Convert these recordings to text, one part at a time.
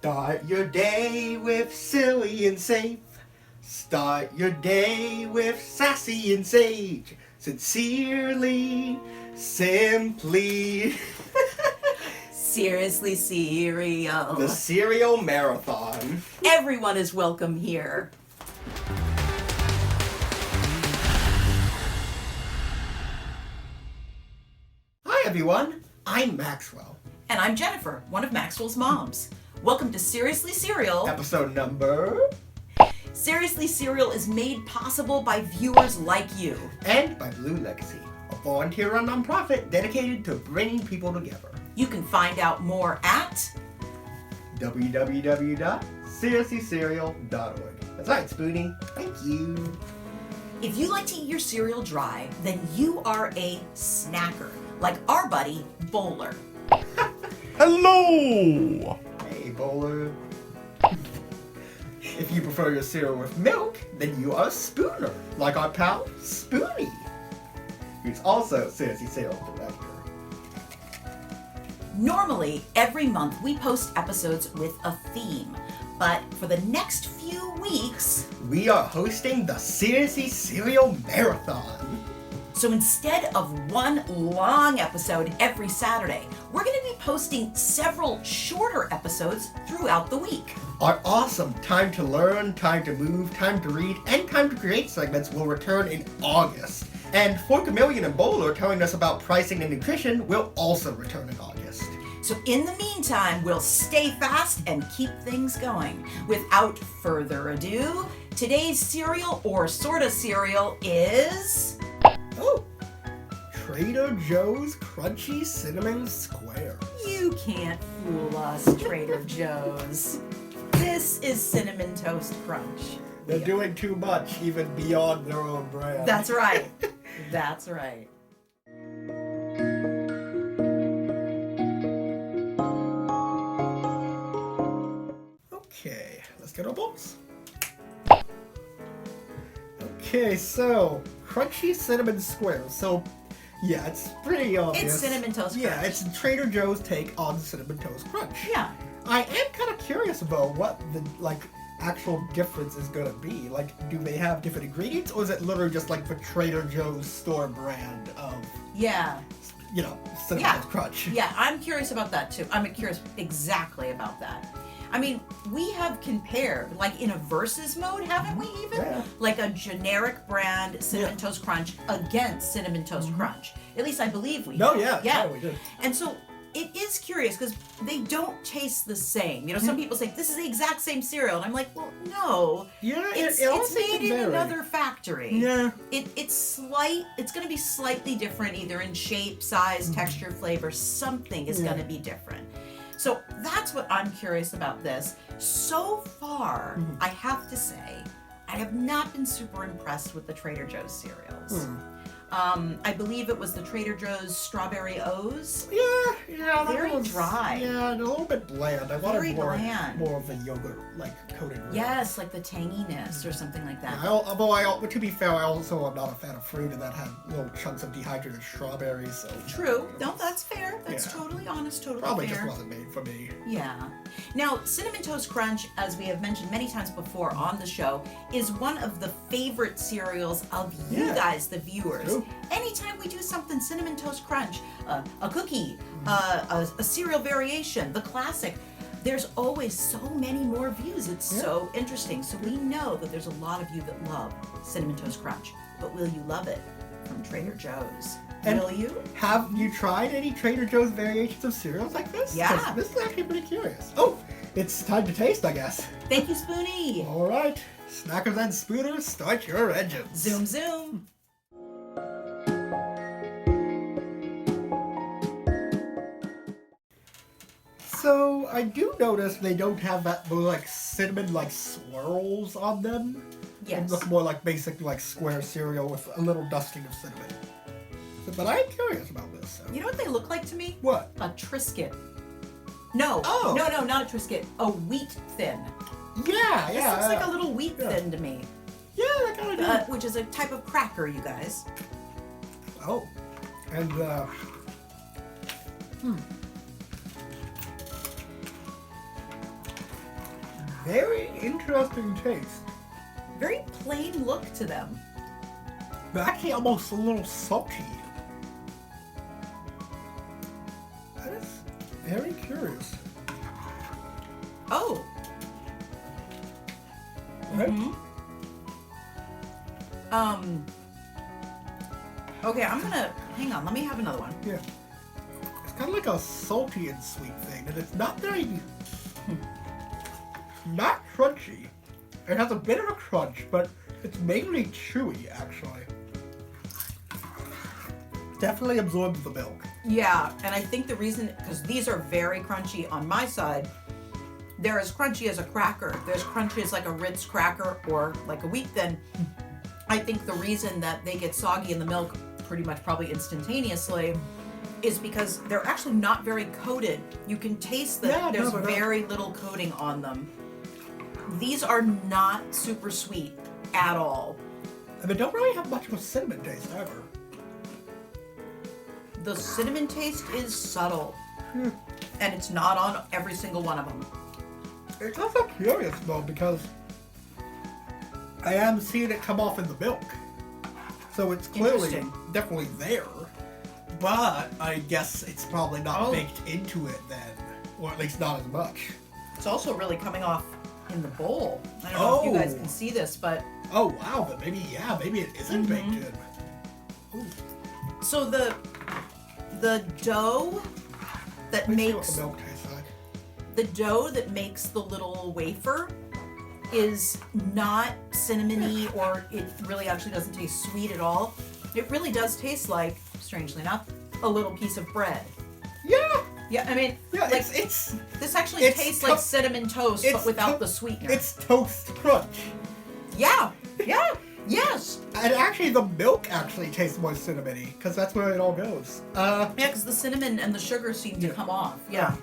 Start your day with silly and safe. Start your day with sassy and sage. Sincerely, simply. Seriously, cereal. The Cereal Marathon. Everyone is welcome here. Hi everyone, I'm Maxwell. And I'm Jennifer, one of Maxwell's moms. Welcome to Seriously Cereal. Episode number... Seriously Cereal is made possible by viewers like you. And by Blue Legacy, a volunteer-run nonprofit dedicated to bringing people together. You can find out more at www.seriouslycereal.org. That's right, Spoonie. Thank you. If you like to eat your cereal dry, then you are a snacker, like our buddy, Bowler. Hello! Hey, Bowler. If you prefer your cereal with milk, then you are a spooner, like our pal, Spoonie, who's also Seriously Cereal Director. Normally, every month we post episodes with a theme, but for the next few weeks, we are hosting the Seriously Cereal Marathon. So instead of one long episode every Saturday, we're going to be posting several shorter episodes throughout the week. Our awesome Time to Learn, Time to Move, Time to Read, and Time to Create segments will return in August. And Forkamillion and Bowler telling us about pricing and nutrition will also return in August. So in the meantime, we'll stay fast and keep things going. Without further ado, today's cereal, or sorta cereal, is... Oh, Trader Joe's Crunchy Cinnamon Squares. You can't fool us, Trader Joe's. This is Cinnamon Toast Crunch. They're doing too much, even beyond their own brand. That's right. That's right. Okay, let's get our bowls. Okay, so Crunchy Cinnamon Squares. So, yeah, it's pretty obvious. It's Cinnamon Toast Crunch. Yeah, it's Trader Joe's take on Cinnamon Toast Crunch. Yeah. I am kind of curious about what the, actual difference is going to be. Do they have different ingredients, or is it literally just the Trader Joe's store brand of, Yeah. Cinnamon Toast Crunch? Yeah, I'm curious about that too. I'm curious exactly about that. I mean, we have compared, in a versus mode, haven't we even? Yeah. A generic brand Cinnamon Toast Crunch against Cinnamon Toast Crunch. At least I believe we No, have. yeah, we did. And so it is curious because they don't taste the same. Some people say this is the exact same cereal, and I'm like, well, no. Yeah, It's made in another factory. Yeah. It's going to be slightly different, either in shape, size, texture, flavor. Something is going to be different. So that's what I'm curious about this. So far, I have to say, I have not been super impressed with the Trader Joe's cereals. I believe it was the Trader Joe's Strawberry O's. Yeah, that Very was, dry. Yeah, and a little bit bland. I wanted Very bland. more of the yogurt, coated. Yes, like the tanginess or something like that. Although to be fair, I also am not a fan of fruit, and that had little chunks of dehydrated strawberries. So True. No, that's fair. That's Yeah. totally honest, totally Probably fair. just wasn't made for me. Yeah. Now, Cinnamon Toast Crunch, as we have mentioned many times before on the show, is one of the favorite cereals of you guys, the viewers. True. Anytime we do something Cinnamon Toast Crunch, a cookie, a cereal variation, the classic, there's always so many more views. It's so interesting. So we know that there's a lot of you that love Cinnamon Toast Crunch. But will you love it from Trader Joe's? And will you? Have you tried any Trader Joe's variations of cereals like this? Yeah. 'Cause this is actually pretty curious. Oh, it's time to taste, I guess. Thank you, Spoonie. All right, snackers and spooners, start your engines. Zoom, zoom. So I do notice they don't have those cinnamon swirls on them. Yes. It looks more like basic square cereal with a little dusting of cinnamon. But I'm curious about this. So. You know what they look like to me? What? A Triscuit. No. Oh. No, not a Triscuit. A wheat thin. Yeah, This yeah. looks like a little wheat thin to me. Yeah, that kind of Which is a type of cracker, you guys. Oh. And Very interesting taste. Very plain look to them. But actually almost a little salty. That is very curious. Oh. Right? Okay, I'm gonna hang on. Let me have another one. Yeah. It's kind of like a salty and sweet thing, and it's not very, not crunchy. It has a bit of a crunch, but it's mainly chewy, actually. Definitely absorbs the milk. Yeah, and I think the reason, because these are very crunchy on my side, they're as crunchy as a cracker. They're as crunchy as like a Ritz cracker or like a Wheat Thin. I think the reason that they get soggy in the milk pretty much probably instantaneously is because they're actually not very coated. You can taste that there's very little coating on them. These are not super sweet at all. And they don't really have much of a cinnamon taste either. The cinnamon taste is subtle. And it's not on every single one of them. It's also curious though, because I am seeing it come off in the milk. So it's clearly definitely there. But I guess it's probably not baked into it then. Or at least not as much. It's also really coming off in the bowl. I don't know if you guys can see this, but... Oh wow, but maybe it isn't baked in. Ooh. So the dough that Let's see makes... what the milk tastes like. The dough that makes the little wafer is not cinnamony, or it really actually doesn't taste sweet at all. It really does taste like, strangely enough, a little piece of bread. Yeah! Yeah, I mean, Yeah, like, it's this actually tastes like cinnamon toast, but without the sweetener. It's toast crunch. Yeah, yes. And actually, the milk actually tastes more cinnamony, because that's where it all goes. Yeah, because the cinnamon and the sugar seem to come off. Yeah.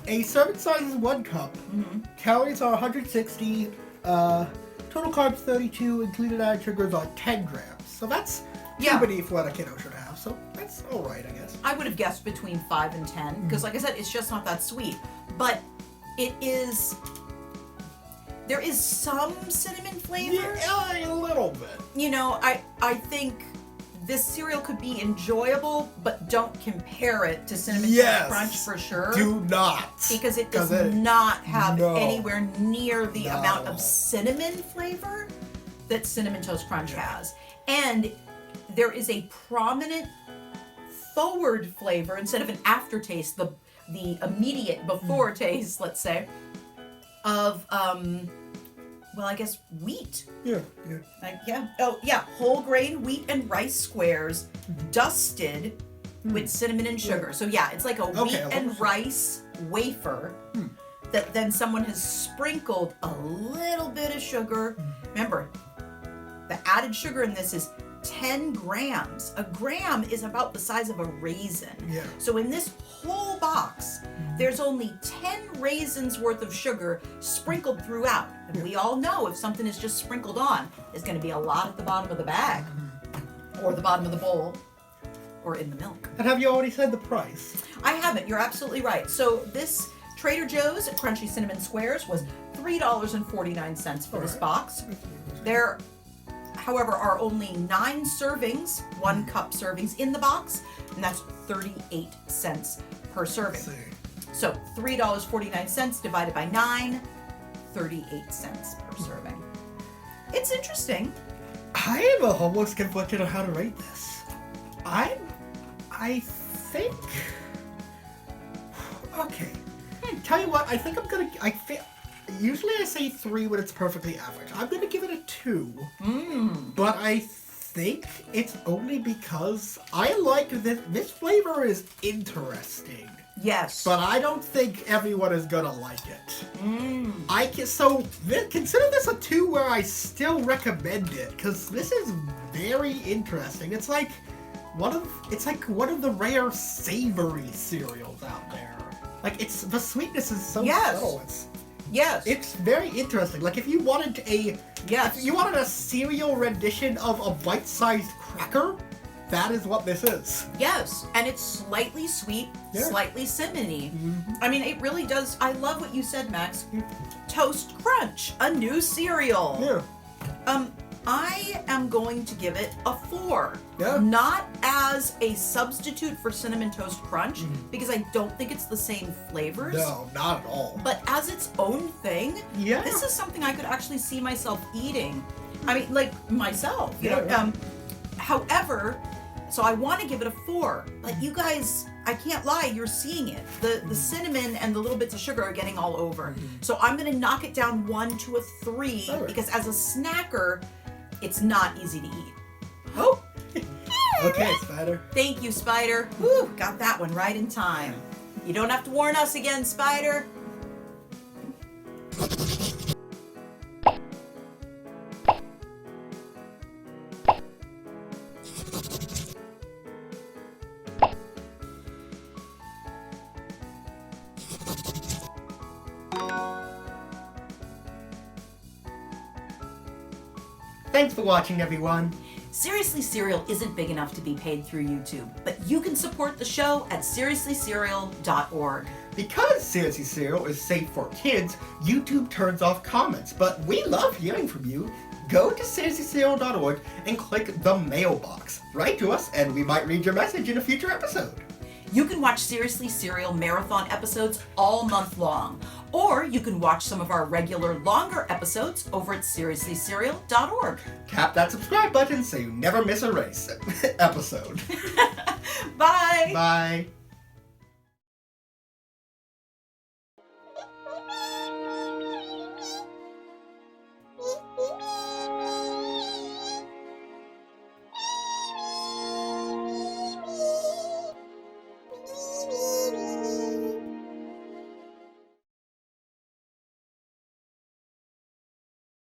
A serving size is 1 cup. Calories are 160. Total carbs 32. Included added sugars are 10 grams. So that's too many for what a kiddo should have. So that's all right, I guess. I would have guessed between 5 and 10 because, like I said, it's just not that sweet. But it is. There is some cinnamon flavor. Yeah, a little bit. You know, I think this cereal could be enjoyable, but don't compare it to Cinnamon Toast Crunch for sure. Do not. Because it does not have anywhere near the amount of cinnamon flavor that Cinnamon Toast Crunch has. And there is a prominent forward flavor instead of an aftertaste, the immediate before taste, let's say, of well, I guess wheat. Yeah. Oh, yeah. Whole grain wheat and rice squares dusted with cinnamon and sugar. So, yeah, it's like a wheat and rice wafer that then someone has sprinkled a little bit of sugar. Remember, the added sugar in this is 10 grams. A gram is about the size of a raisin. Yeah. So in this whole box, there's only 10 raisins worth of sugar sprinkled throughout. And we all know if something is just sprinkled on, there's going to be a lot at the bottom of the bag, or the bottom of the bowl, or in the milk. And have you already said the price? I haven't. You're absolutely right. So this Trader Joe's Crunchy Cinnamon Squares was $3.49 for this box. There, however, are only 9 servings, 1 cup servings in the box, and that's 38 cents per serving. So $3.49 divided by 9, 38 cents per serving. It's interesting. I am almost conflicted on how to rate this. I think. Okay. Tell you what, I think I'm gonna. Usually I say 3 when it's perfectly average. I'm gonna give it a 2. But I think it's only because I like this. This flavor is interesting. Yes. But I don't think everyone is gonna like it. Consider this a 2 where I still recommend it, because this is very interesting. It's like one of the rare savory cereals out there. Like the sweetness is so subtle. It's very interesting. Like if you wanted a cereal rendition of a bite-sized cracker, that is what this is. Yes, and it's slightly sweet, Yeah. slightly cinnamony. Mm-hmm. I mean, it really does. I love what you said, Max. Toast Crunch, a new cereal. Yeah. I am going to give it a 4. Yeah. Not as a substitute for Cinnamon Toast Crunch, because I don't think it's the same flavors. No, not at all. But as its own thing, Yeah. this is something I could actually see myself eating. I mean, like myself, you Yeah, know. yeah. However, so I want to give it a 4. But you guys, I can't lie, you're seeing it. The cinnamon and the little bits of sugar are getting all over. So I'm going to knock it down 1 to a 3 All right. because as a snacker, it's not easy to eat. Oh, Okay, Spider. thank you, Spider. Whew, got that one right in time. You don't have to warn us again, Spider. Thanks for watching, everyone. Seriously Cereal isn't big enough to be paid through YouTube, but you can support the show at seriouslycereal.org. Because Seriously Cereal is safe for kids, YouTube turns off comments, but we love hearing from you. Go to seriouslycereal.org and click the mailbox. Write to us, and we might read your message in a future episode. You can watch Seriously Cereal marathon episodes all month long, or you can watch some of our regular longer episodes over at seriouslycereal.org. Tap that subscribe button so you never miss a race episode. Bye! Bye.